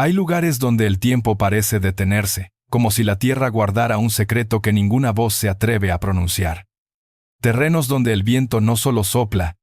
Hay lugares donde el tiempo parece detenerse, como si la tierra guardara un secreto que ninguna voz se atreve a pronunciar. Terrenos donde el viento no solo sopla,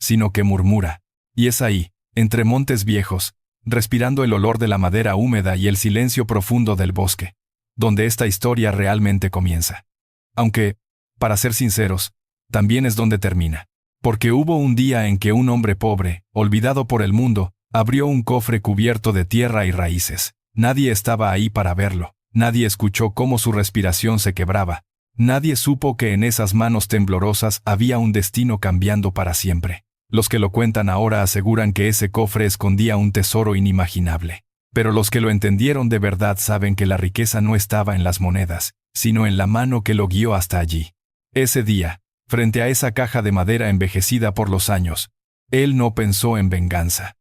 sino que murmura. Y es ahí, entre montes viejos, respirando el olor de la madera húmeda y el silencio profundo del bosque, donde esta historia realmente comienza. Aunque, para ser sinceros, también es donde termina. Porque hubo un día en que un hombre pobre, olvidado por el mundo, abrió un cofre cubierto de tierra y raíces. Nadie estaba ahí para verlo. Nadie escuchó cómo su respiración se quebraba. Nadie supo que en esas manos temblorosas había un destino cambiando para siempre. Los que lo cuentan ahora aseguran que ese cofre escondía un tesoro inimaginable. Pero los que lo entendieron de verdad saben que la riqueza no estaba en las monedas, sino en la mano que lo guió hasta allí. Ese día, frente a esa caja de madera envejecida por los años, él no pensó en venganza.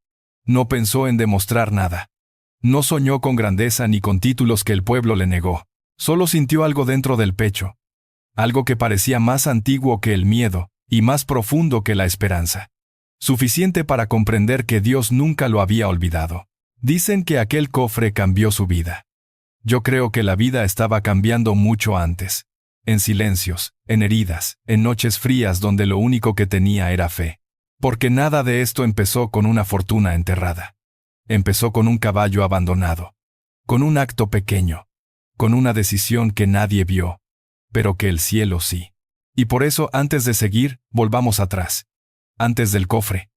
No pensó en demostrar nada. No soñó con grandeza ni con títulos que el pueblo le negó. Solo sintió algo dentro del pecho. Algo que parecía más antiguo que el miedo y más profundo que la esperanza. Suficiente para comprender que Dios nunca lo había olvidado. Dicen que aquel cofre cambió su vida. Yo creo que la vida estaba cambiando mucho antes. En silencios, en heridas, en noches frías donde lo único que tenía era fe. Porque nada de esto empezó con una fortuna enterrada. Empezó con un caballo abandonado. Con un acto pequeño. Con una decisión que nadie vio, pero que el cielo sí. Y por eso, antes de seguir, volvamos atrás. Antes del cofre.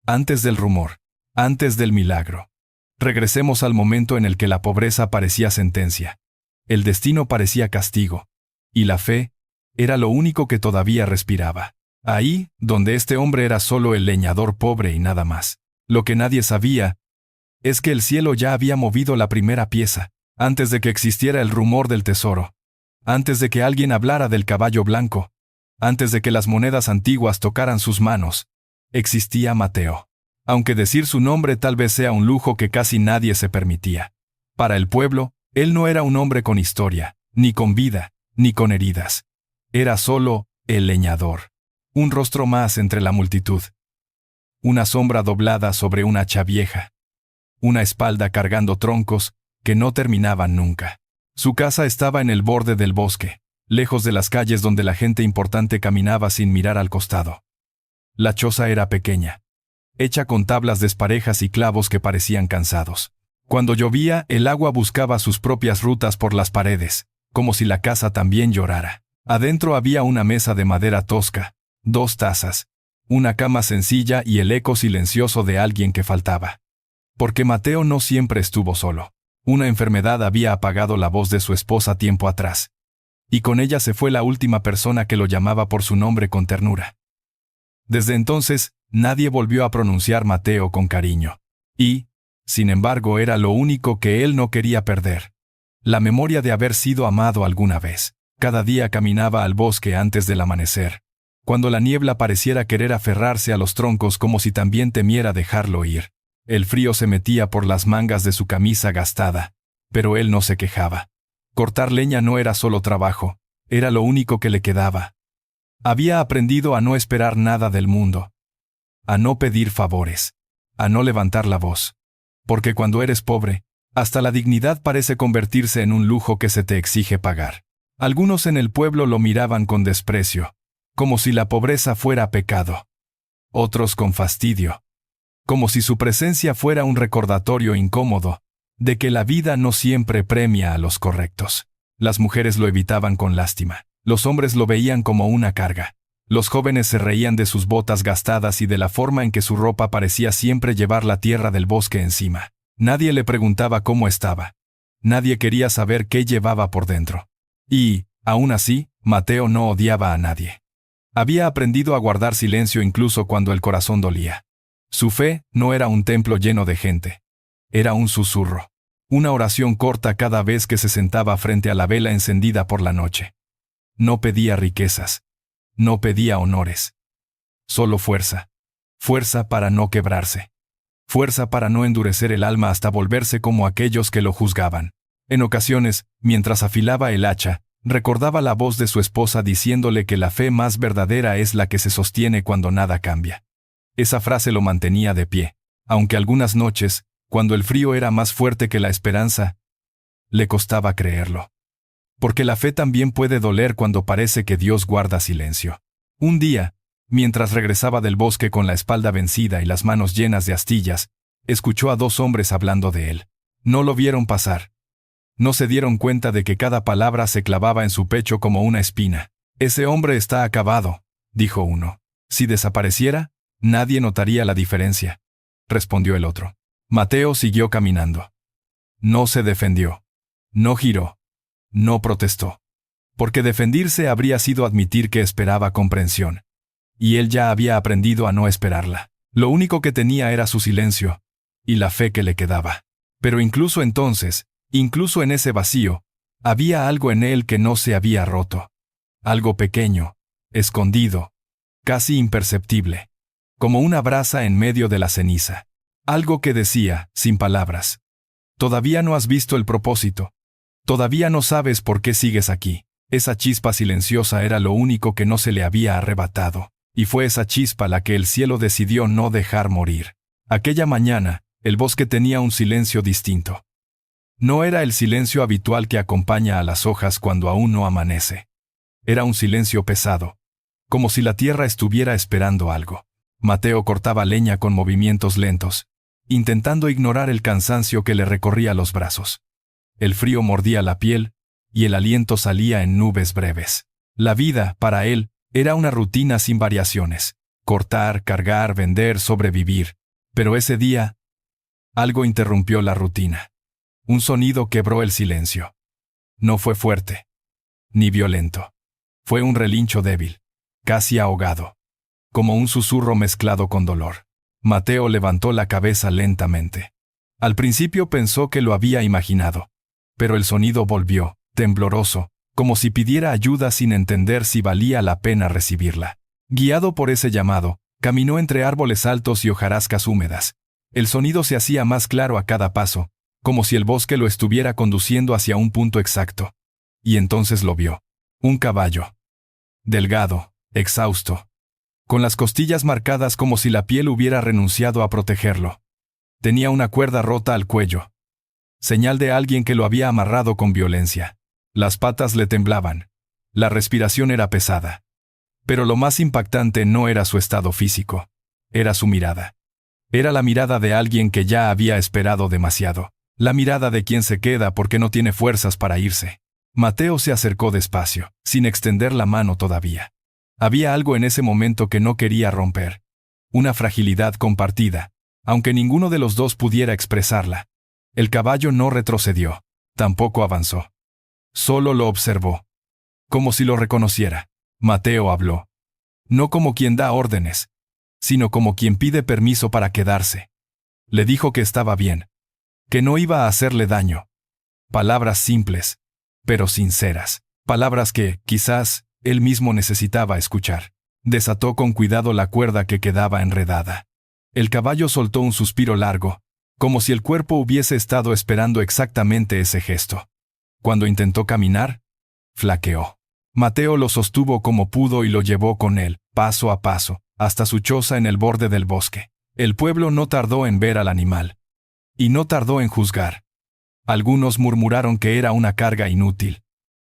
Antes del rumor. Antes del milagro. Regresemos al momento en el que la pobreza parecía sentencia. El destino parecía castigo. Y la fe era lo único que todavía respiraba. Ahí, donde este hombre era solo el leñador pobre y nada más. Lo que nadie sabía es que el cielo ya había movido la primera pieza, antes de que existiera el rumor del tesoro. Antes de que alguien hablara del caballo blanco. Antes de que las monedas antiguas tocaran sus manos. Existía Mateo. Aunque decir su nombre tal vez sea un lujo que casi nadie se permitía. Para el pueblo, él no era un hombre con historia, ni con vida, ni con heridas. Era solo el leñador. Un rostro más entre la multitud. Una sombra doblada sobre una hacha vieja. Una espalda cargando troncos que no terminaban nunca. Su casa estaba en el borde del bosque, lejos de las calles donde la gente importante caminaba sin mirar al costado. La choza era pequeña, hecha con tablas desparejas y clavos que parecían cansados. Cuando llovía, el agua buscaba sus propias rutas por las paredes, como si la casa también llorara. Adentro había una mesa de madera tosca, 2 tazas, una cama sencilla y el eco silencioso de alguien que faltaba. Porque Mateo no siempre estuvo solo. Una enfermedad había apagado la voz de su esposa tiempo atrás. Y con ella se fue la última persona que lo llamaba por su nombre con ternura. Desde entonces, nadie volvió a pronunciar Mateo con cariño. Y, sin embargo, era lo único que él no quería perder. La memoria de haber sido amado alguna vez. Cada día caminaba al bosque antes del amanecer, cuando la niebla pareciera querer aferrarse a los troncos como si también temiera dejarlo ir. El frío se metía por las mangas de su camisa gastada, pero él no se quejaba. Cortar leña no era solo trabajo, era lo único que le quedaba. Había aprendido a no esperar nada del mundo, a no pedir favores, a no levantar la voz. Porque cuando eres pobre, hasta la dignidad parece convertirse en un lujo que se te exige pagar. Algunos en el pueblo lo miraban con desprecio, como si la pobreza fuera pecado. Otros con fastidio, como si su presencia fuera un recordatorio incómodo de que la vida no siempre premia a los correctos. Las mujeres lo evitaban con lástima. Los hombres lo veían como una carga. Los jóvenes se reían de sus botas gastadas y de la forma en que su ropa parecía siempre llevar la tierra del bosque encima. Nadie le preguntaba cómo estaba. Nadie quería saber qué llevaba por dentro. Y, aún así, Mateo no odiaba a nadie. Había aprendido a guardar silencio incluso cuando el corazón dolía. Su fe no era un templo lleno de gente. Era un susurro. Una oración corta cada vez que se sentaba frente a la vela encendida por la noche. No pedía riquezas. No pedía honores. Solo fuerza. Fuerza para no quebrarse. Fuerza para no endurecer el alma hasta volverse como aquellos que lo juzgaban. En ocasiones, mientras afilaba el hacha, recordaba la voz de su esposa diciéndole que la fe más verdadera es la que se sostiene cuando nada cambia. Esa frase lo mantenía de pie, aunque algunas noches, cuando el frío era más fuerte que la esperanza, le costaba creerlo. Porque la fe también puede doler cuando parece que Dios guarda silencio. Un día, mientras regresaba del bosque con la espalda vencida y las manos llenas de astillas, escuchó a dos hombres hablando de él. No lo vieron pasar. No se dieron cuenta de que cada palabra se clavaba en su pecho como una espina. «Ese hombre está acabado», dijo uno. «Si desapareciera, nadie notaría la diferencia», respondió el otro. Mateo siguió caminando. No se defendió. No giró. No protestó. Porque defendirse habría sido admitir que esperaba comprensión. Y él ya había aprendido a no esperarla. Lo único que tenía era su silencio, y la fe que le quedaba. Pero incluso entonces, incluso en ese vacío, había algo en él que no se había roto. Algo pequeño, escondido, casi imperceptible, como una brasa en medio de la ceniza. Algo que decía, sin palabras: «Todavía no has visto el propósito. Todavía no sabes por qué sigues aquí». Esa chispa silenciosa era lo único que no se le había arrebatado, y fue esa chispa la que el cielo decidió no dejar morir. Aquella mañana, el bosque tenía un silencio distinto. No era el silencio habitual que acompaña a las hojas cuando aún no amanece. Era un silencio pesado, como si la tierra estuviera esperando algo. Mateo cortaba leña con movimientos lentos, intentando ignorar el cansancio que le recorría los brazos. El frío mordía la piel, y el aliento salía en nubes breves. La vida, para él, era una rutina sin variaciones. Cortar, cargar, vender, sobrevivir. Pero ese día, algo interrumpió la rutina. Un sonido quebró el silencio. No fue fuerte, ni violento. Fue un relincho débil, casi ahogado, como un susurro mezclado con dolor. Mateo levantó la cabeza lentamente. Al principio pensó que lo había imaginado, pero el sonido volvió, tembloroso, como si pidiera ayuda sin entender si valía la pena recibirla. Guiado por ese llamado, caminó entre árboles altos y hojarascas húmedas. El sonido se hacía más claro a cada paso, como si el bosque lo estuviera conduciendo hacia un punto exacto. Y entonces lo vio. Un caballo. Delgado, exhausto, con las costillas marcadas como si la piel hubiera renunciado a protegerlo. Tenía una cuerda rota al cuello, señal de alguien que lo había amarrado con violencia. Las patas le temblaban. La respiración era pesada. Pero lo más impactante no era su estado físico, era su mirada. Era la mirada de alguien que ya había esperado demasiado. La mirada de quien se queda porque no tiene fuerzas para irse. Mateo se acercó despacio, sin extender la mano todavía. Había algo en ese momento que no quería romper. Una fragilidad compartida, aunque ninguno de los dos pudiera expresarla. El caballo no retrocedió, tampoco avanzó. Solo lo observó, como si lo reconociera. Mateo habló. No como quien da órdenes, sino como quien pide permiso para quedarse. Le dijo que estaba bien, que no iba a hacerle daño. Palabras simples, pero sinceras. Palabras que, quizás, él mismo necesitaba escuchar. Desató con cuidado la cuerda que quedaba enredada. El caballo soltó un suspiro largo, como si el cuerpo hubiese estado esperando exactamente ese gesto. Cuando intentó caminar, flaqueó. Mateo lo sostuvo como pudo y lo llevó con él, paso a paso, hasta su choza en el borde del bosque. El pueblo no tardó en ver al animal. Y no tardó en juzgar. Algunos murmuraron que era una carga inútil.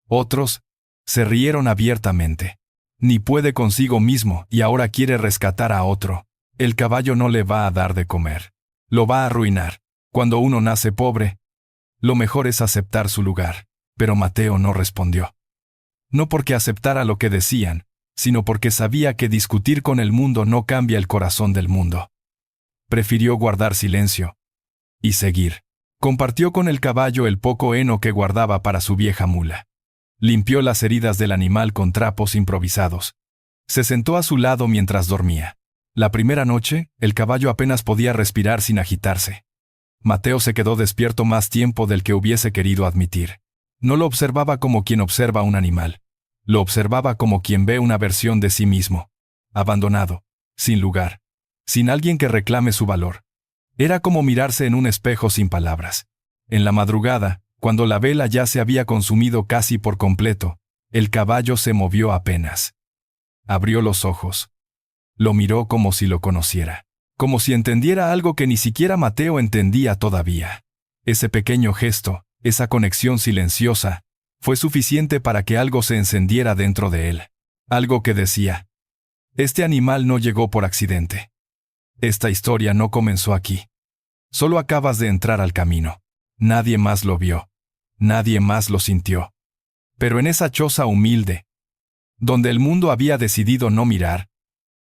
Otros se rieron abiertamente. Ni puede consigo mismo y ahora quiere rescatar a otro. El caballo no le va a dar de comer. Lo va a arruinar. Cuando uno nace pobre, lo mejor es aceptar su lugar. Pero Mateo no respondió. No porque aceptara lo que decían, sino porque sabía que discutir con el mundo no cambia el corazón del mundo. Prefirió guardar silencio y seguir. Compartió con el caballo el poco heno que guardaba para su vieja mula. Limpió las heridas del animal con trapos improvisados. Se sentó a su lado mientras dormía. La primera noche, el caballo apenas podía respirar sin agitarse. Mateo se quedó despierto más tiempo del que hubiese querido admitir. No lo observaba como quien observa un animal. Lo observaba como quien ve una versión de sí mismo. Abandonado, sin lugar, sin alguien que reclame su valor. Era como mirarse en un espejo sin palabras. En la madrugada, cuando la vela ya se había consumido casi por completo, el caballo se movió apenas. Abrió los ojos. Lo miró como si lo conociera. como si entendiera algo que ni siquiera Mateo entendía todavía. Ese pequeño gesto, esa conexión silenciosa, fue suficiente para que algo se encendiera dentro de él. Algo que decía: este animal no llegó por accidente. Esta historia no comenzó aquí. Solo acabas de entrar al camino. Nadie más lo vio. Nadie más lo sintió. Pero en esa choza humilde, donde el mundo había decidido no mirar,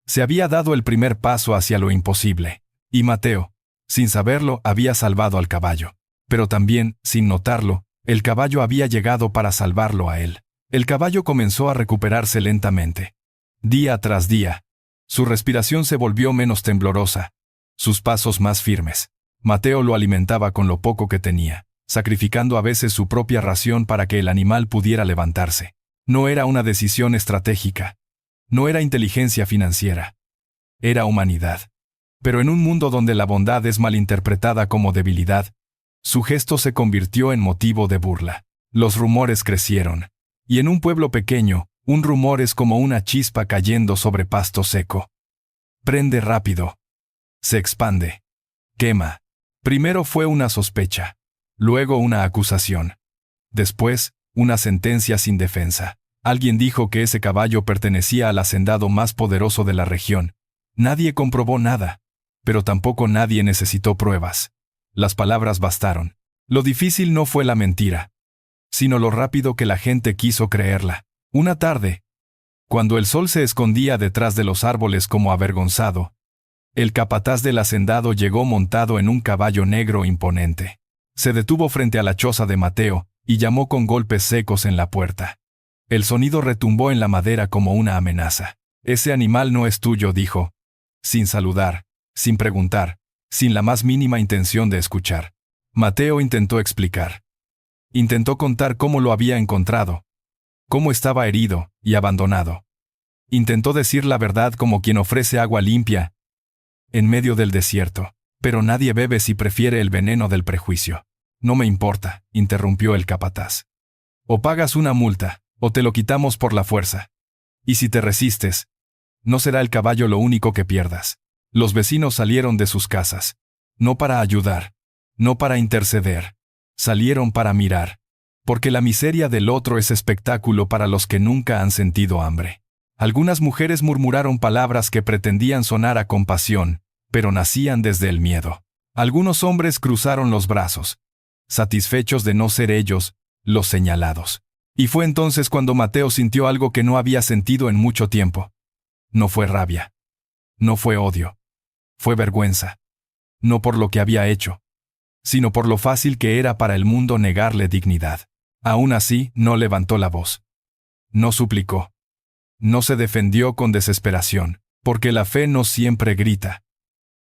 se había dado el primer paso hacia lo imposible. Y Mateo, sin saberlo, había salvado al caballo. Pero también, sin notarlo, el caballo había llegado para salvarlo a él. El caballo comenzó a recuperarse lentamente. Día tras día, su respiración se volvió menos temblorosa, sus pasos más firmes. Mateo lo alimentaba con lo poco que tenía, sacrificando a veces su propia ración para que el animal pudiera levantarse. No era una decisión estratégica. No era inteligencia financiera. Era humanidad. Pero en un mundo donde la bondad es malinterpretada como debilidad, su gesto se convirtió en motivo de burla. Los rumores crecieron. Y en un pueblo pequeño, un rumor es como una chispa cayendo sobre pasto seco. Prende rápido. Se expande. Quema. Primero fue una sospecha. Luego una acusación. Después, una sentencia sin defensa. Alguien dijo que ese caballo pertenecía al hacendado más poderoso de la región. Nadie comprobó nada. Pero tampoco nadie necesitó pruebas. Las palabras bastaron. Lo difícil no fue la mentira, sino lo rápido que la gente quiso creerla. Una tarde, cuando el sol se escondía detrás de los árboles como avergonzado, el capataz del hacendado llegó montado en un caballo negro imponente. Se detuvo frente a la choza de Mateo y llamó con golpes secos en la puerta. El sonido retumbó en la madera como una amenaza. Ese animal no es tuyo, dijo, sin saludar, sin preguntar, sin la más mínima intención de escuchar. Mateo intentó explicar. Intentó contar cómo lo había encontrado, cómo estaba herido y abandonado. Intentó decir la verdad como quien ofrece agua limpia en medio del desierto, pero nadie bebe si prefiere el veneno del prejuicio. No me importa, interrumpió el capataz. O pagas una multa, o te lo quitamos por la fuerza. Y si te resistes, no será el caballo lo único que pierdas. Los vecinos salieron de sus casas, no para ayudar, no para interceder. Salieron para mirar, porque la miseria del otro es espectáculo para los que nunca han sentido hambre. Algunas mujeres murmuraron palabras que pretendían sonar a compasión, pero nacían desde el miedo. Algunos hombres cruzaron los brazos, satisfechos de no ser ellos los señalados. Y fue entonces cuando Mateo sintió algo que no había sentido en mucho tiempo. No fue rabia. No fue odio. Fue vergüenza. No por lo que había hecho, sino por lo fácil que era para el mundo negarle dignidad. Aún así, no levantó la voz. No suplicó. No se defendió con desesperación, porque la fe no siempre grita.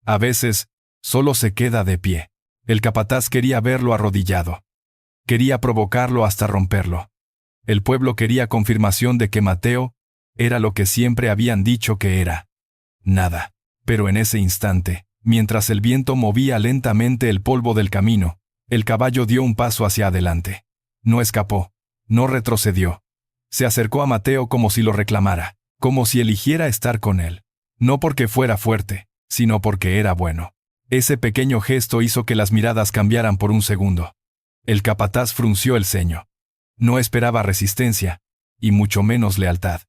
A veces, solo se queda de pie. El capataz quería verlo arrodillado. Quería provocarlo hasta romperlo. El pueblo quería confirmación de que Mateo era lo que siempre habían dicho que era. Nada. Pero en ese instante, mientras el viento movía lentamente el polvo del camino, el caballo dio un paso hacia adelante. No escapó. No retrocedió. Se acercó a Mateo como si lo reclamara, como si eligiera estar con él. No porque fuera fuerte, sino porque era bueno. Ese pequeño gesto hizo que las miradas cambiaran por un segundo. El capataz frunció el ceño. No esperaba resistencia, y mucho menos lealtad.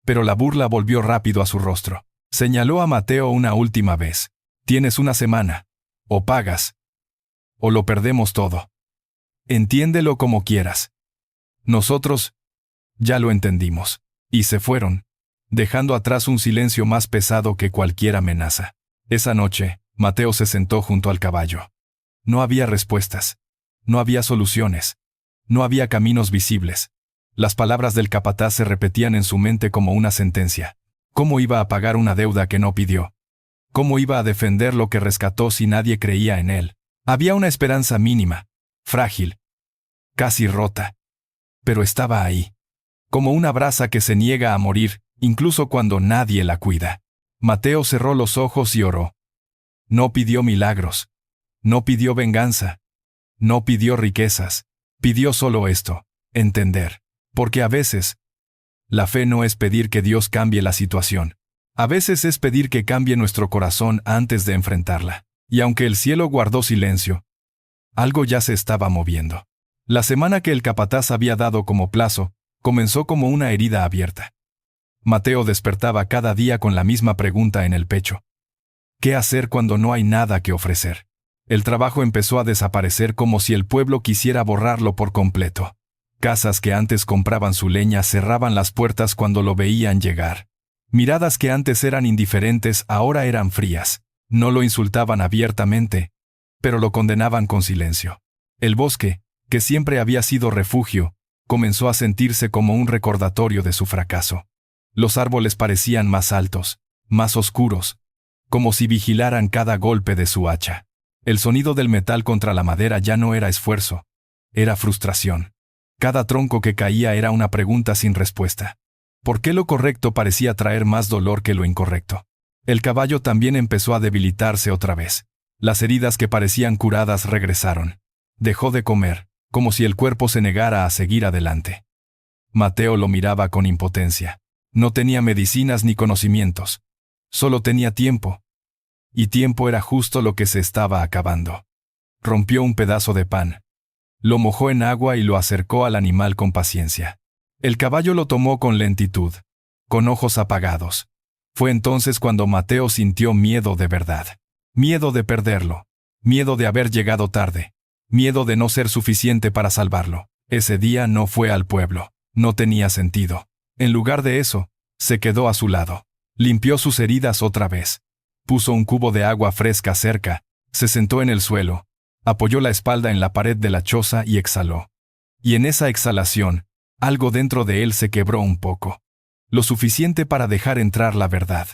Pero la burla volvió rápido a su rostro. Señaló a Mateo una última vez. Tienes una semana. O pagas, o lo perdemos todo. Entiéndelo como quieras. Nosotros ya lo entendimos. Y se fueron, dejando atrás un silencio más pesado que cualquier amenaza. Esa noche, Mateo se sentó junto al caballo. No había respuestas. No había soluciones. No había caminos visibles. Las palabras del capataz se repetían en su mente como una sentencia. ¿Cómo iba a pagar una deuda que no pidió? ¿Cómo iba a defender lo que rescató si nadie creía en él? Había una esperanza mínima, frágil, casi rota. Pero estaba ahí. Como una brasa que se niega a morir, incluso cuando nadie la cuida. Mateo cerró los ojos y oró. No pidió milagros. No pidió venganza. No pidió riquezas. Pidió solo esto, entender. Porque a veces, la fe no es pedir que Dios cambie la situación. A veces es pedir que cambie nuestro corazón antes de enfrentarla. Y aunque el cielo guardó silencio, algo ya se estaba moviendo. La semana que el capataz había dado como plazo, comenzó como una herida abierta. Mateo despertaba cada día con la misma pregunta en el pecho. ¿Qué hacer cuando no hay nada que ofrecer? El trabajo empezó a desaparecer como si el pueblo quisiera borrarlo por completo. Casas que antes compraban su leña cerraban las puertas cuando lo veían llegar. Miradas que antes eran indiferentes ahora eran frías. No lo insultaban abiertamente, pero lo condenaban con silencio. El bosque, que siempre había sido refugio, comenzó a sentirse como un recordatorio de su fracaso. Los árboles parecían más altos, más oscuros, como si vigilaran cada golpe de su hacha. El sonido del metal contra la madera ya no era esfuerzo, era frustración. Cada tronco que caía era una pregunta sin respuesta. ¿Por qué lo correcto parecía traer más dolor que lo incorrecto? El caballo también empezó a debilitarse otra vez. Las heridas que parecían curadas regresaron. Dejó de comer, como si el cuerpo se negara a seguir adelante. Mateo lo miraba con impotencia. No tenía medicinas ni conocimientos. Solo tenía tiempo. Y tiempo era justo lo que se estaba acabando. Rompió un pedazo de pan. Lo mojó en agua y lo acercó al animal con paciencia. El caballo lo tomó con lentitud, con ojos apagados. Fue entonces cuando Mateo sintió miedo de verdad. Miedo de perderlo. Miedo de haber llegado tarde. Miedo de no ser suficiente para salvarlo. Ese día no fue al pueblo. No tenía sentido. En lugar de eso, se quedó a su lado. Limpió sus heridas otra vez. Puso un cubo de agua fresca cerca, se sentó en el suelo, apoyó la espalda en la pared de la choza y exhaló. Y en esa exhalación, algo dentro de él se quebró un poco. Lo suficiente para dejar entrar la verdad.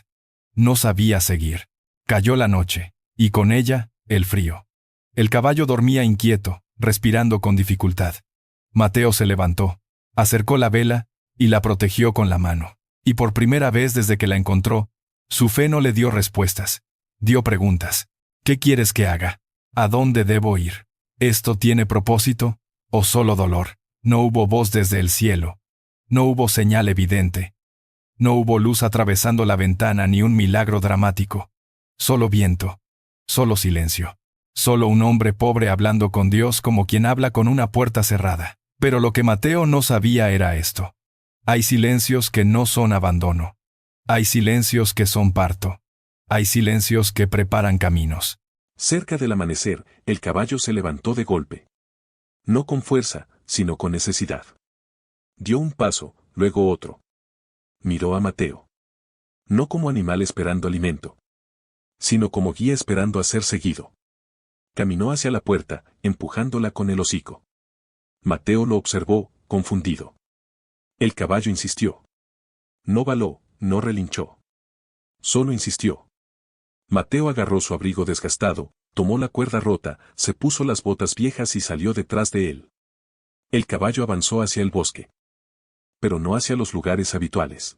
No sabía seguir. Cayó la noche, y con ella, el frío. El caballo dormía inquieto, respirando con dificultad. Mateo se levantó, acercó la vela, y la protegió con la mano. Y por primera vez desde que la encontró, su fe no le dio respuestas. Dio preguntas. ¿Qué quieres que haga? ¿A dónde debo ir? ¿Esto tiene propósito? ¿O solo dolor? No hubo voz desde el cielo. No hubo señal evidente. No hubo luz atravesando la ventana ni un milagro dramático. Solo viento. Solo silencio. Solo un hombre pobre hablando con Dios como quien habla con una puerta cerrada. Pero lo que Mateo no sabía era esto. Hay silencios que no son abandono. Hay silencios que son parto. Hay silencios que preparan caminos. Cerca del amanecer, el caballo se levantó de golpe. No con fuerza, sino con necesidad. Dio un paso, luego otro. Miró a Mateo. No como animal esperando alimento, sino como guía esperando a ser seguido. Caminó hacia la puerta, empujándola con el hocico. Mateo lo observó, confundido. El caballo insistió. No baló, no relinchó. Solo insistió. Mateo agarró su abrigo desgastado, tomó la cuerda rota, se puso las botas viejas y salió detrás de él. El caballo avanzó hacia el bosque. Pero no hacia los lugares habituales.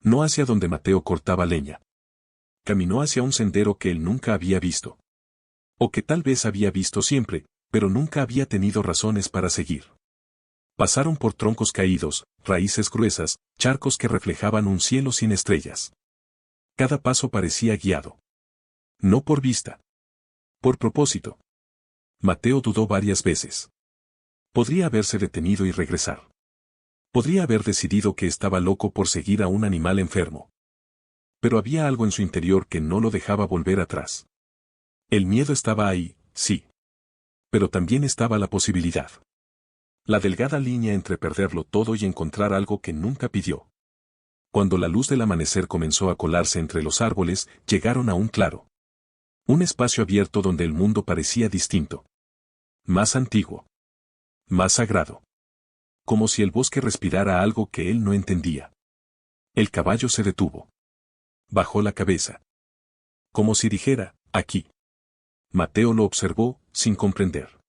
No hacia donde Mateo cortaba leña. Caminó hacia un sendero que él nunca había visto. O que tal vez había visto siempre, pero nunca había tenido razones para seguir. Pasaron por troncos caídos, raíces gruesas, charcos que reflejaban un cielo sin estrellas. Cada paso parecía guiado. No por vista. Por propósito. Mateo dudó varias veces. Podría haberse detenido y regresar. Podría haber decidido que estaba loco por seguir a un animal enfermo. Pero había algo en su interior que no lo dejaba volver atrás. El miedo estaba ahí, sí. Pero también estaba la posibilidad. La delgada línea entre perderlo todo y encontrar algo que nunca pidió. Cuando la luz del amanecer comenzó a colarse entre los árboles, llegaron a un claro. Un espacio abierto donde el mundo parecía distinto. Más antiguo. Más sagrado. Como si el bosque respirara algo que él no entendía. El caballo se detuvo. Bajó la cabeza. Como si dijera, aquí. Mateo lo observó, sin comprender.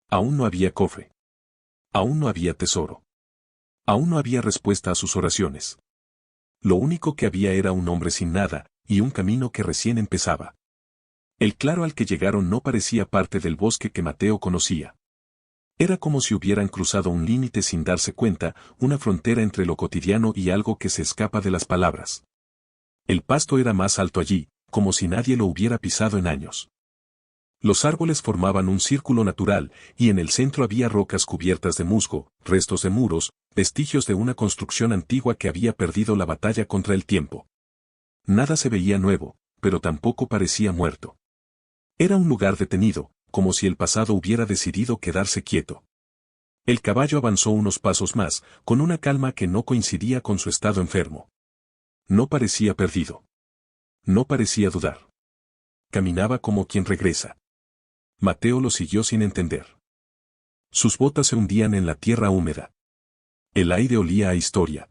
Aún no había cofre. Aún no había tesoro. Aún no había respuesta a sus oraciones. Lo único que había era un hombre sin nada, y un camino que recién empezaba. El claro al que llegaron no parecía parte del bosque que Mateo conocía. Era como si hubieran cruzado un límite sin darse cuenta, una frontera entre lo cotidiano y algo que se escapa de las palabras. El pasto era más alto allí, como si nadie lo hubiera pisado en años. Los árboles formaban un círculo natural, y en el centro había rocas cubiertas de musgo, restos de muros, vestigios de una construcción antigua que había perdido la batalla contra el tiempo. Nada se veía nuevo, pero tampoco parecía muerto. Era un lugar detenido, como si el pasado hubiera decidido quedarse quieto. El caballo avanzó unos pasos más, con una calma que no coincidía con su estado enfermo. No parecía perdido. No parecía dudar. Caminaba como quien regresa. Mateo lo siguió sin entender. Sus botas se hundían en la tierra húmeda. El aire olía a historia.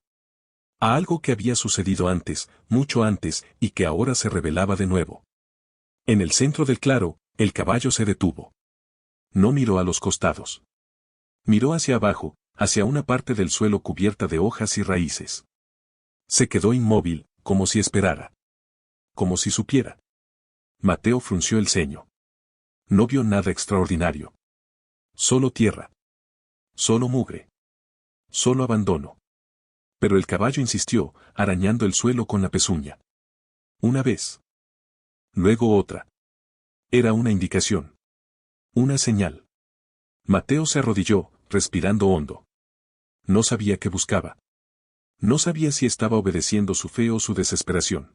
A algo que había sucedido antes, mucho antes, y que ahora se revelaba de nuevo. En el centro del claro, el caballo se detuvo. No miró a los costados. Miró hacia abajo, hacia una parte del suelo cubierta de hojas y raíces. Se quedó inmóvil, como si esperara. Como si supiera. Mateo frunció el ceño. No vio nada extraordinario. Solo tierra. Solo mugre. Solo abandono. Pero el caballo insistió, arañando el suelo con la pezuña. Una vez. Luego otra. Era una indicación. Una señal. Mateo se arrodilló, respirando hondo. No sabía qué buscaba. No sabía si estaba obedeciendo su fe o su desesperación.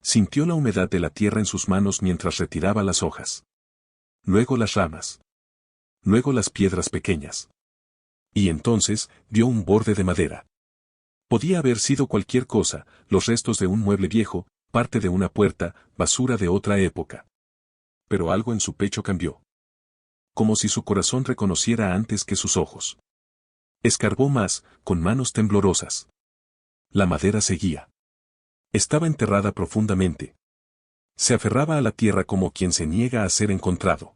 Sintió la humedad de la tierra en sus manos mientras retiraba las hojas. Luego las ramas. Luego las piedras pequeñas. Y entonces, vio un borde de madera. Podía haber sido cualquier cosa, los restos de un mueble viejo, parte de una puerta, basura de otra época. Pero algo en su pecho cambió. Como si su corazón reconociera antes que sus ojos. Escarbó más, con manos temblorosas. La madera seguía. Estaba enterrada profundamente. Se aferraba a la tierra como quien se niega a ser encontrado.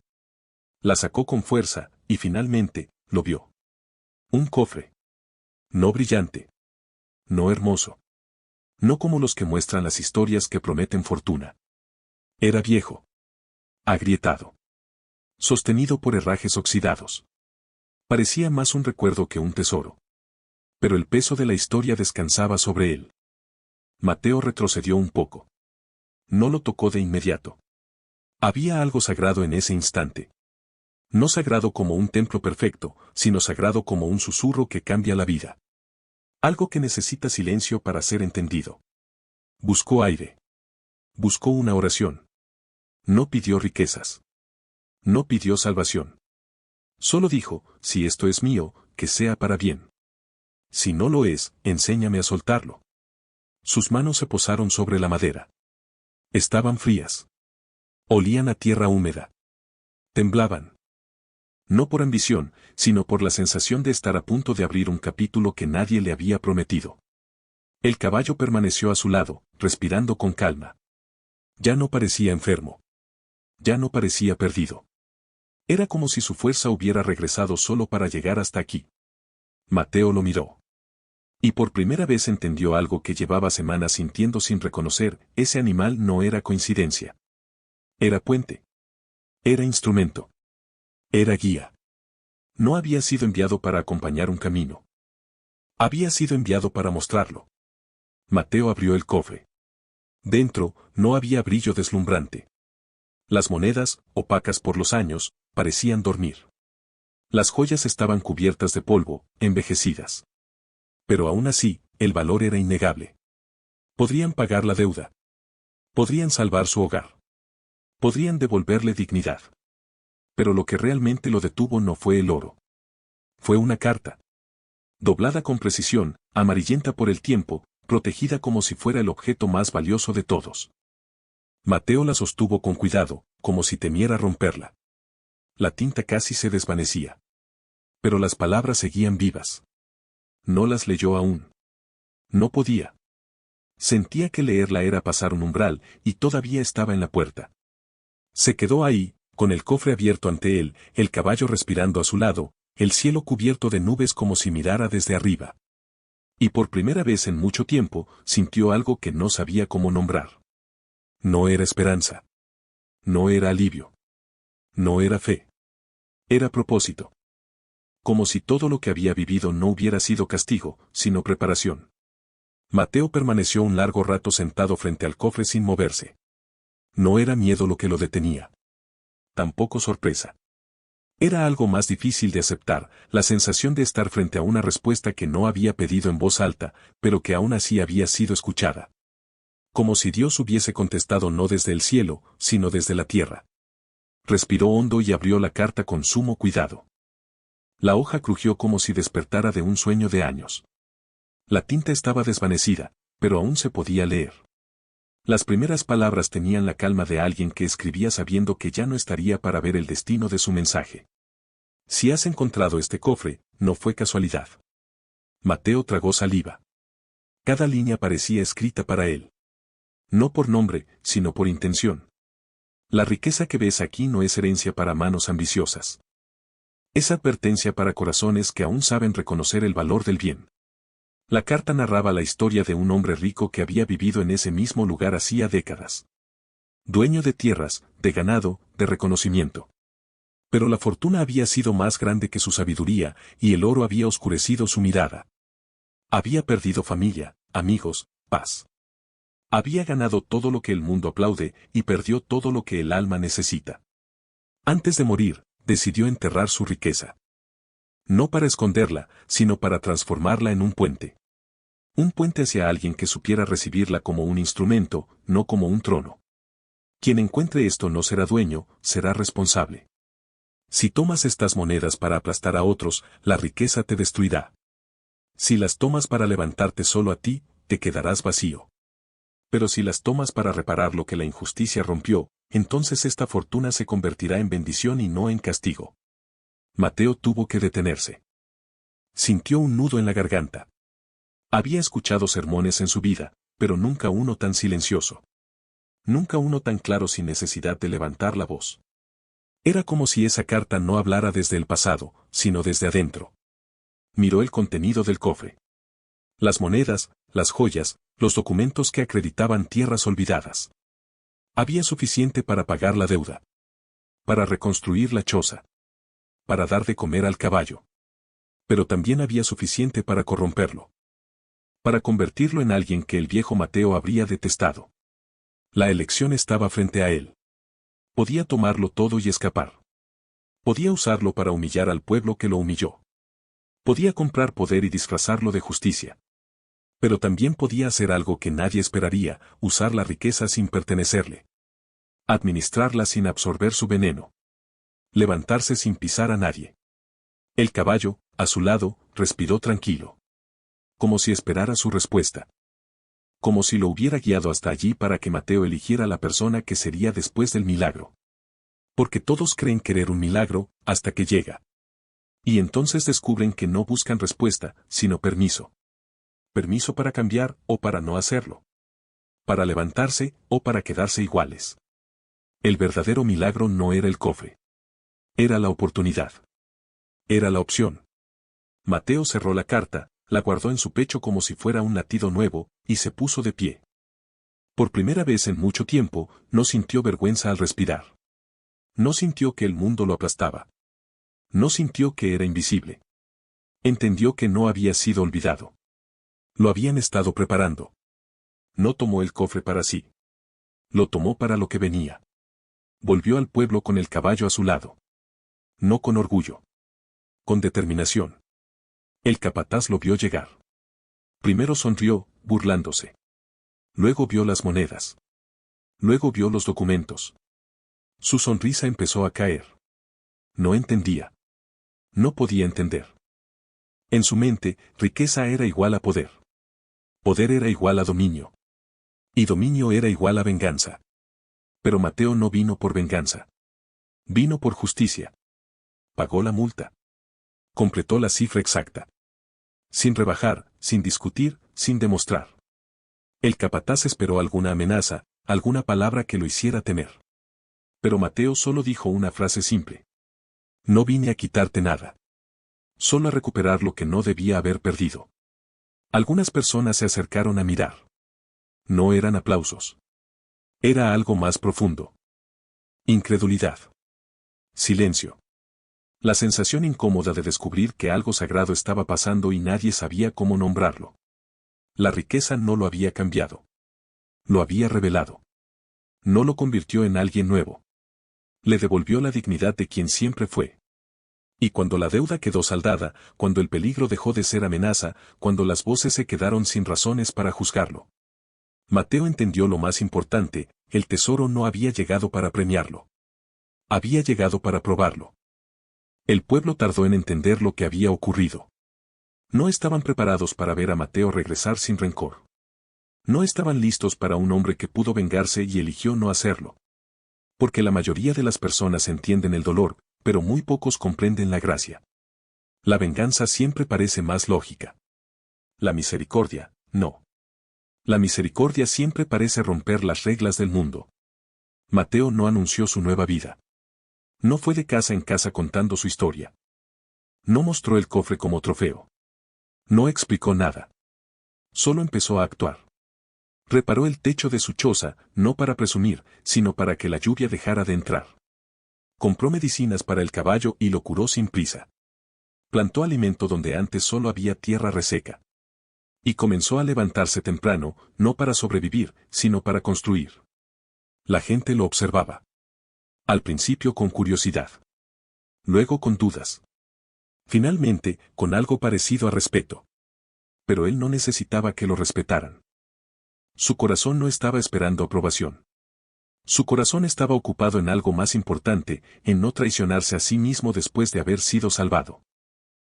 La sacó con fuerza, y finalmente, lo vio. Un cofre. No brillante. No hermoso. No como los que muestran las historias que prometen fortuna. Era viejo. Agrietado. Sostenido por herrajes oxidados. Parecía más un recuerdo que un tesoro. Pero el peso de la historia descansaba sobre él. Mateo retrocedió un poco. No lo tocó de inmediato. Había algo sagrado en ese instante. No sagrado como un templo perfecto, sino sagrado como un susurro que cambia la vida. Algo que necesita silencio para ser entendido. Buscó aire. Buscó una oración. No pidió riquezas. No pidió salvación. Solo dijo, si esto es mío, que sea para bien. Si no lo es, enséñame a soltarlo. Sus manos se posaron sobre la madera. Estaban frías. Olían a tierra húmeda. Temblaban. No por ambición, sino por la sensación de estar a punto de abrir un capítulo que nadie le había prometido. El caballo permaneció a su lado, respirando con calma. Ya no parecía enfermo. Ya no parecía perdido. Era como si su fuerza hubiera regresado solo para llegar hasta aquí. Mateo lo miró. Y por primera vez entendió algo que llevaba semanas sintiendo sin reconocer, ese animal no era coincidencia. Era puente. Era instrumento. Era guía. No había sido enviado para acompañar un camino. Había sido enviado para mostrarlo. Mateo abrió el cofre. Dentro, no había brillo deslumbrante. Las monedas, opacas por los años, parecían dormir. Las joyas estaban cubiertas de polvo, envejecidas. Pero aún así, el valor era innegable. Podrían pagar la deuda. Podrían salvar su hogar. Podrían devolverle dignidad. Pero lo que realmente lo detuvo no fue el oro. Fue una carta. Doblada con precisión, amarillenta por el tiempo, protegida como si fuera el objeto más valioso de todos. Mateo la sostuvo con cuidado, como si temiera romperla. La tinta casi se desvanecía. Pero las palabras seguían vivas. No las leyó aún. No podía. Sentía que leerla era pasar un umbral, y todavía estaba en la puerta. Se quedó ahí, con el cofre abierto ante él, el caballo respirando a su lado, el cielo cubierto de nubes como si mirara desde arriba. Y por primera vez en mucho tiempo, sintió algo que no sabía cómo nombrar. No era esperanza. No era alivio. No era fe. Era propósito. Como si todo lo que había vivido no hubiera sido castigo, sino preparación. Mateo permaneció un largo rato sentado frente al cofre sin moverse. No era miedo lo que lo detenía. Tampoco sorpresa. Era algo más difícil de aceptar, la sensación de estar frente a una respuesta que no había pedido en voz alta, pero que aún así había sido escuchada. Como si Dios hubiese contestado no desde el cielo, sino desde la tierra. Respiró hondo y abrió la carta con sumo cuidado. La hoja crujió como si despertara de un sueño de años. La tinta estaba desvanecida, pero aún se podía leer. Las primeras palabras tenían la calma de alguien que escribía sabiendo que ya no estaría para ver el destino de su mensaje. Si has encontrado este cofre, no fue casualidad. Mateo tragó saliva. Cada línea parecía escrita para él. No por nombre, sino por intención. La riqueza que ves aquí no es herencia para manos ambiciosas. Es advertencia para corazones que aún saben reconocer el valor del bien. La carta narraba la historia de un hombre rico que había vivido en ese mismo lugar hacía décadas. Dueño de tierras, de ganado, de reconocimiento. Pero la fortuna había sido más grande que su sabiduría, y el oro había oscurecido su mirada. Había perdido familia, amigos, paz. Había ganado todo lo que el mundo aplaude, y perdió todo lo que el alma necesita. Antes de morir, decidió enterrar su riqueza. No para esconderla, sino para transformarla en un puente. Un puente hacia alguien que supiera recibirla como un instrumento, no como un trono. Quien encuentre esto no será dueño, será responsable. Si tomas estas monedas para aplastar a otros, la riqueza te destruirá. Si las tomas para levantarte solo a ti, te quedarás vacío. Pero si las tomas para reparar lo que la injusticia rompió, entonces esta fortuna se convertirá en bendición y no en castigo. Mateo tuvo que detenerse. Sintió un nudo en la garganta. Había escuchado sermones en su vida, pero nunca uno tan silencioso. Nunca uno tan claro sin necesidad de levantar la voz. Era como si esa carta no hablara desde el pasado, sino desde adentro. Miró el contenido del cofre. Las monedas, las joyas, los documentos que acreditaban tierras olvidadas. Había suficiente para pagar la deuda. Para reconstruir la choza. Para dar de comer al caballo. Pero también había suficiente para corromperlo. Para convertirlo en alguien que el viejo Mateo habría detestado. La elección estaba frente a él. Podía tomarlo todo y escapar. Podía usarlo para humillar al pueblo que lo humilló. Podía comprar poder y disfrazarlo de justicia. Pero también podía hacer algo que nadie esperaría, usar la riqueza sin pertenecerle. Administrarla sin absorber su veneno. Levantarse sin pisar a nadie. El caballo, a su lado, respiró tranquilo. Como si esperara su respuesta. Como si lo hubiera guiado hasta allí para que Mateo eligiera la persona que sería después del milagro. Porque todos creen querer un milagro, hasta que llega. Y entonces descubren que no buscan respuesta, sino permiso. Permiso para cambiar o para no hacerlo. Para levantarse o para quedarse iguales. El verdadero milagro no era el cofre. Era la oportunidad. Era la opción. Mateo cerró la carta, la guardó en su pecho como si fuera un latido nuevo, y se puso de pie. Por primera vez en mucho tiempo, no sintió vergüenza al respirar. No sintió que el mundo lo aplastaba. No sintió que era invisible. Entendió que no había sido olvidado. Lo habían estado preparando. No tomó el cofre para sí. Lo tomó para lo que venía. Volvió al pueblo con el caballo a su lado. No con orgullo. Con determinación. El capataz lo vio llegar. Primero sonrió, burlándose. Luego vio las monedas. Luego vio los documentos. Su sonrisa empezó a caer. No entendía. No podía entender. En su mente, riqueza era igual a poder. Poder era igual a dominio. Y dominio era igual a venganza. Pero Mateo no vino por venganza. Vino por justicia. Pagó la multa. Completó la cifra exacta. Sin rebajar, sin discutir, sin demostrar. El capataz esperó alguna amenaza, alguna palabra que lo hiciera temer. Pero Mateo solo dijo una frase simple. No vine a quitarte nada. Solo a recuperar lo que no debía haber perdido. Algunas personas se acercaron a mirar. No eran aplausos. Era algo más profundo. Incredulidad. Silencio. La sensación incómoda de descubrir que algo sagrado estaba pasando y nadie sabía cómo nombrarlo. La riqueza no lo había cambiado. Lo había revelado. No lo convirtió en alguien nuevo. Le devolvió la dignidad de quien siempre fue. Y cuando la deuda quedó saldada, cuando el peligro dejó de ser amenaza, cuando las voces se quedaron sin razones para juzgarlo, Mateo entendió lo más importante: el tesoro no había llegado para premiarlo. Había llegado para probarlo. El pueblo tardó en entender lo que había ocurrido. No estaban preparados para ver a Mateo regresar sin rencor. No estaban listos para un hombre que pudo vengarse y eligió no hacerlo. Porque la mayoría de las personas entienden el dolor, pero muy pocos comprenden la gracia. La venganza siempre parece más lógica. La misericordia, no. La misericordia siempre parece romper las reglas del mundo. Mateo no anunció su nueva vida. No fue de casa en casa contando su historia. No mostró el cofre como trofeo. No explicó nada. Solo empezó a actuar. Reparó el techo de su choza, no para presumir, sino para que la lluvia dejara de entrar. Compró medicinas para el caballo y lo curó sin prisa. Plantó alimento donde antes solo había tierra reseca. Y comenzó a levantarse temprano, no para sobrevivir, sino para construir. La gente lo observaba. Al principio con curiosidad. Luego con dudas. Finalmente, con algo parecido a respeto. Pero él no necesitaba que lo respetaran. Su corazón no estaba esperando aprobación. Su corazón estaba ocupado en algo más importante, en no traicionarse a sí mismo después de haber sido salvado.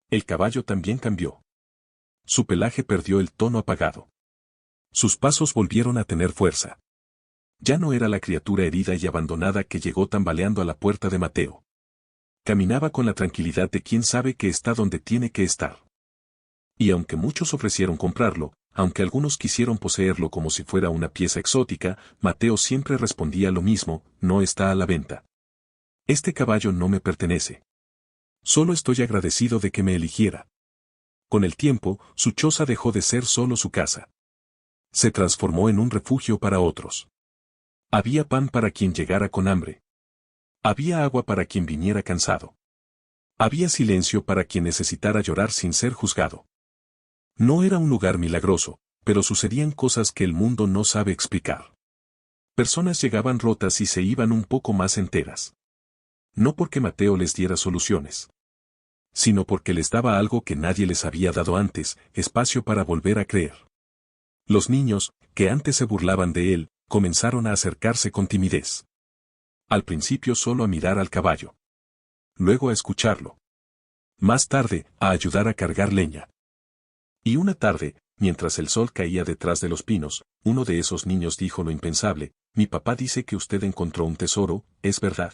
El caballo también cambió. Su pelaje perdió el tono apagado. Sus pasos volvieron a tener fuerza. Ya no era la criatura herida y abandonada que llegó tambaleando a la puerta de Mateo. Caminaba con la tranquilidad de quien sabe que está donde tiene que estar. Y aunque muchos ofrecieron comprarlo, aunque algunos quisieron poseerlo como si fuera una pieza exótica, Mateo siempre respondía lo mismo: no está a la venta. Este caballo no me pertenece. Solo estoy agradecido de que me eligiera. Con el tiempo, su choza dejó de ser solo su casa. Se transformó en un refugio para otros. Había pan para quien llegara con hambre. Había agua para quien viniera cansado. Había silencio para quien necesitara llorar sin ser juzgado. No era un lugar milagroso, pero sucedían cosas que el mundo no sabe explicar. Personas llegaban rotas y se iban un poco más enteras. No porque Mateo les diera soluciones, sino porque les daba algo que nadie les había dado antes: espacio para volver a creer. Los niños, que antes se burlaban de él, comenzaron a acercarse con timidez. Al principio solo a mirar al caballo. Luego a escucharlo. Más tarde, a ayudar a cargar leña. Y una tarde, mientras el sol caía detrás de los pinos, uno de esos niños dijo lo impensable: mi papá dice que usted encontró un tesoro, ¿es verdad?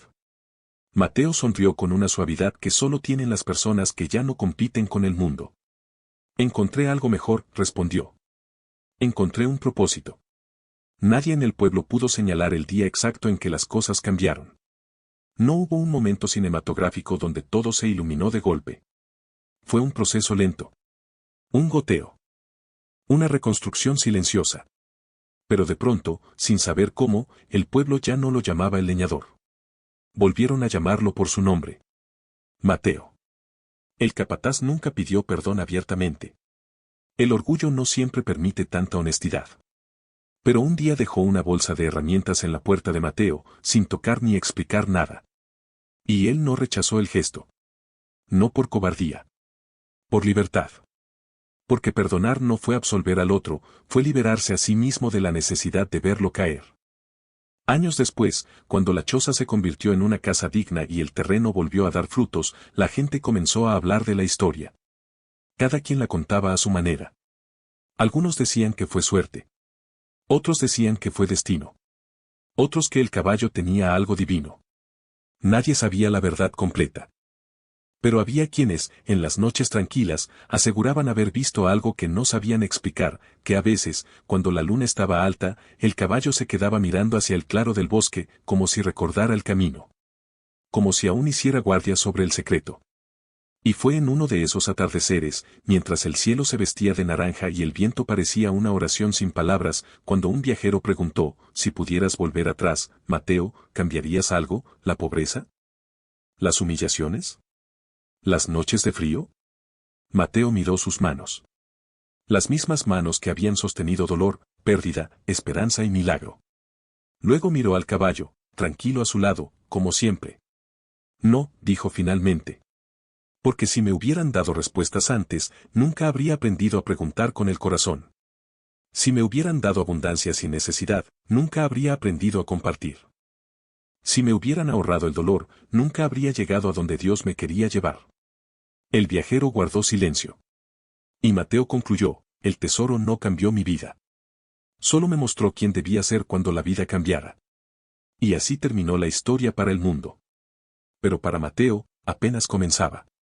Mateo sonrió con una suavidad que solo tienen las personas que ya no compiten con el mundo. Encontré algo mejor, respondió. Encontré un propósito. Nadie en el pueblo pudo señalar el día exacto en que las cosas cambiaron. No hubo un momento cinematográfico donde todo se iluminó de golpe. Fue un proceso lento. Un goteo. Una reconstrucción silenciosa. Pero de pronto, sin saber cómo, el pueblo ya no lo llamaba el leñador. Volvieron a llamarlo por su nombre. Mateo. El capataz nunca pidió perdón abiertamente. El orgullo no siempre permite tanta honestidad. Pero un día dejó una bolsa de herramientas en la puerta de Mateo, sin tocar ni explicar nada. Y él no rechazó el gesto. No por cobardía. Por libertad. Porque perdonar no fue absolver al otro, fue liberarse a sí mismo de la necesidad de verlo caer. Años después, cuando la choza se convirtió en una casa digna y el terreno volvió a dar frutos, la gente comenzó a hablar de la historia. Cada quien la contaba a su manera. Algunos decían que fue suerte. Otros decían que fue destino. Otros que el caballo tenía algo divino. Nadie sabía la verdad completa. Pero había quienes, en las noches tranquilas, aseguraban haber visto algo que no sabían explicar: que a veces, cuando la luna estaba alta, el caballo se quedaba mirando hacia el claro del bosque, como si recordara el camino. Como si aún hiciera guardia sobre el secreto. Y fue en uno de esos atardeceres, mientras el cielo se vestía de naranja y el viento parecía una oración sin palabras, cuando un viajero preguntó: si pudieras volver atrás, Mateo, ¿cambiarías algo? ¿La pobreza? ¿Las humillaciones? ¿Las noches de frío? Mateo miró sus manos. Las mismas manos que habían sostenido dolor, pérdida, esperanza y milagro. Luego miró al caballo, tranquilo a su lado, como siempre. No, dijo finalmente. Porque si me hubieran dado respuestas antes, nunca habría aprendido a preguntar con el corazón. Si me hubieran dado abundancia sin necesidad, nunca habría aprendido a compartir. Si me hubieran ahorrado el dolor, nunca habría llegado a donde Dios me quería llevar. El viajero guardó silencio. Y Mateo concluyó, el tesoro no cambió mi vida. Solo me mostró quién debía ser cuando la vida cambiara. Y así terminó la historia para el mundo. Pero para Mateo, apenas comenzaba.